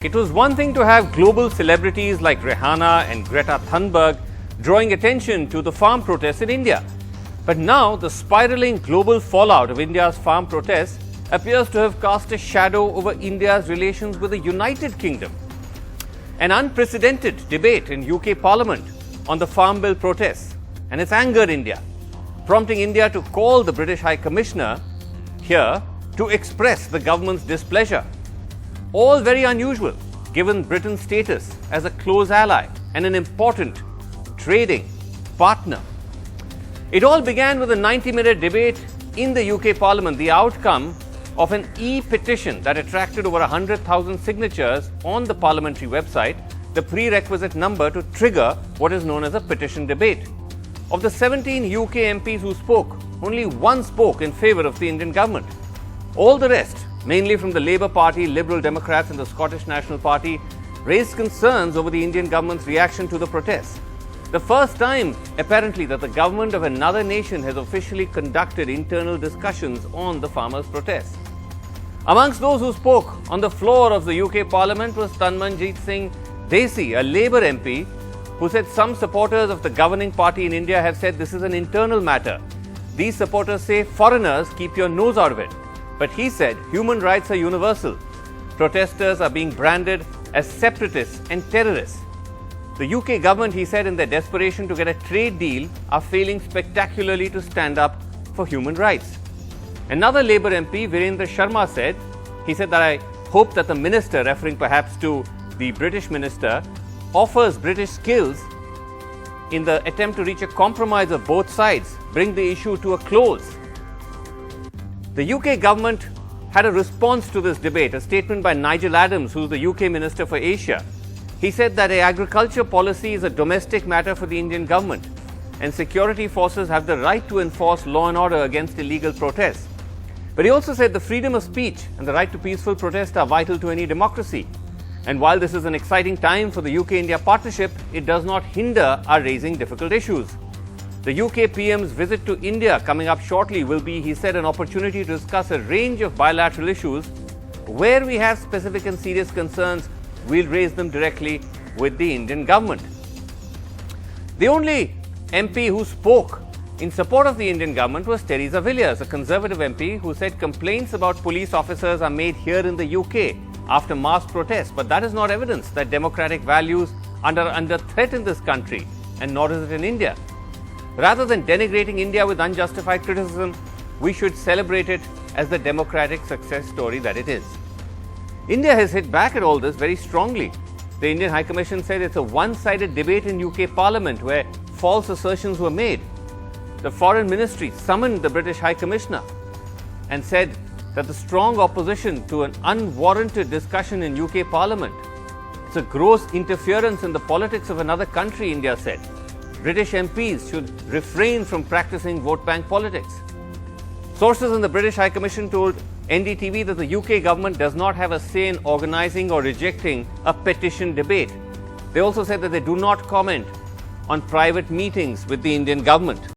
It was one thing to have global celebrities like Rihanna and Greta Thunberg drawing attention to the farm protests in India. But now the spiraling global fallout of India's farm protests appears to have cast a shadow over India's relations with the United Kingdom. An unprecedented debate in UK Parliament on the Farm Bill protests, and it's angered India, prompting India to call the British High Commissioner here to express the government's displeasure. All very unusual, given Britain's status as a close ally and an important trading partner. It all began with a 90-minute debate in the UK Parliament, the outcome of an e-petition that attracted over 100,000 signatures on the parliamentary website, the prerequisite number to trigger what is known as a petition debate. Of the 17 UK MPs who spoke, only one spoke in favour of the Indian government. All the rest, mainly from the Labour Party, Liberal Democrats and the Scottish National Party, raised concerns over the Indian government's reaction to the protests. The first time, apparently, that the government of another nation has officially conducted internal discussions on the farmers' protests. Amongst those who spoke on the floor of the UK Parliament was Tanmanjeet Singh Desi, a Labour MP, who said some supporters of the governing party in India have said this is an internal matter. These supporters say foreigners keep your nose out of it. But he said human rights are universal. Protesters are being branded as separatists and terrorists. The UK government, he said, in their desperation to get a trade deal, are failing spectacularly to stand up for human rights. Another Labour MP, Virendra Sharma, said that I hope that the minister, referring perhaps to the British minister, offers British skills in the attempt to reach a compromise of both sides, bring the issue to a close. The UK government had a response to this debate, a statement by Nigel Adams, who is the UK Minister for Asia. He said that agriculture policy is a domestic matter for the Indian government, and security forces have the right to enforce law and order against illegal protests. But he also said the freedom of speech and the right to peaceful protest are vital to any democracy. And while this is an exciting time for the UK-India partnership, it does not hinder our raising difficult issues. The UK PM's visit to India coming up shortly will be, he said, an opportunity to discuss a range of bilateral issues. Where we have specific and serious concerns, we'll raise them directly with the Indian government. The only MP who spoke in support of the Indian government was Theresa Villiers, a Conservative MP who said complaints about police officers are made here in the UK after mass protests, but that is not evidence that democratic values are under threat in this country, and nor is it in India. Rather than denigrating India with unjustified criticism, we should celebrate it as the democratic success story that it is. India has hit back at all this very strongly. The Indian High Commission said it's a one-sided debate in UK Parliament where false assertions were made. The Foreign Ministry summoned the British High Commissioner and said that the strong opposition to an unwarranted discussion in UK Parliament is a gross interference in the politics of another country, India said. British MPs should refrain from practicing vote bank politics. Sources in the British High Commission told NDTV that the UK government does not have a say in organising or rejecting a petition debate. They also said that they do not comment on private meetings with the Indian government.